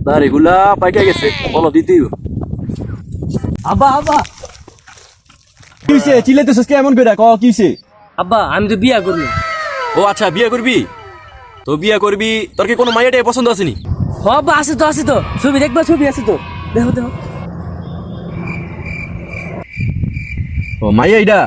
দাড়িগুলা পাইকা গেছে, বলো দিতেই। আব্বা আব্বা কি হইছে? চিল্লাইতেছিস কেমন করে? ক কি হইছে? আব্বা আমি তো বিয়া করবো। ও আচ্ছা, বিয়ে করবি? তো বিয়ে করবি, তোর কি কোনো মাইয়াটাই পছন্দ আসেনি? হ আব্বা, আছে তো ছবি দেখবা, ছবি আছে তো, দেখো দেখো। ও মাইয়া এইটা?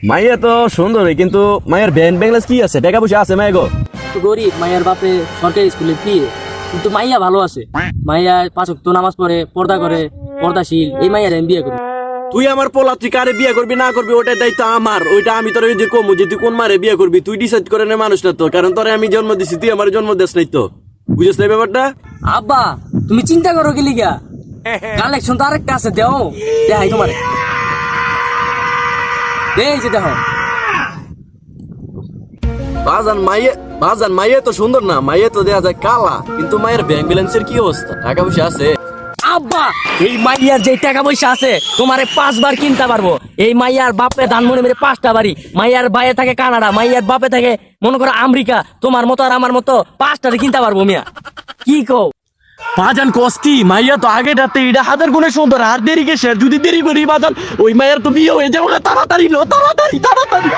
মাইয়া তো সুন্দরই, কিন্তু মায়ের ব্যাংক ব্যাংলাস কি আছে? টাকা পয়সা আছে মাইয়া গো? তো গরিব, মাইয়ার বাপে সরকারি স্কুলে পিয়ে, কিন্তু মাইয়া ভালো আছে। মাইয়া 5 ওয়াক্ত নামাজ পড়ে, পর্দা করে, পর্দাশীল। এই মাইয়ার আমি বিয়ে করবো। তুই আমার পোলা, তুই কারে বিয়ে করবি না করবি ওটার দায়িত্ব আমার। ওইটা আমি তোর যে কমু যে তুই কোন মারে বিয়ে করবি তুই ডিসাইড করে নে, মানুষ না তো। কারণ তোরে আমি জন্ম দিছি, তুই আমার জন্ম দিস নাই তো, বুঝিস না ব্যাপারটা? আব্বা তুমি চিন্তা করো কি লিগা? কালেকশন তো আরেকটা আছে, দেও দেখাই তোমারে। এই যে দেখো। বাজান মাইয়া তো সুন্দর না, মাইয়া তো দেখা যায় কালা, কিন্তু মায়ের ব্যাংক ব্যালেন্সের কি অবস্থা? টাকা পয়সা আছে? আব্বা এই মাইয়ার যে টাকা পয়সা আছে তোমারে 5 বার কিনতে পারবো। এই মাইয়ার বাপে ধানমনি মেরে 5টা বাড়ি। মাইয়ার বাইরে থাকে কানাডা, মাইয়ার বাপে থাকে মনে করো আমেরিকা। তোমার মতো আর আমার মতো 5টারে কিনতে পারবো মিয়া। কি কও? বাজান কষ্টি মাইয়া তো আগে রাতে এটা হাজার গুণে সুন্দর। আর দেরি কে শেষ? যদি দেরি করি বাজান ওই মায়ের তো বিয়ে হয়ে যাবে। তাড়াতাড়ি লো, তাড়াতাড়ি তাড়াতাড়ি।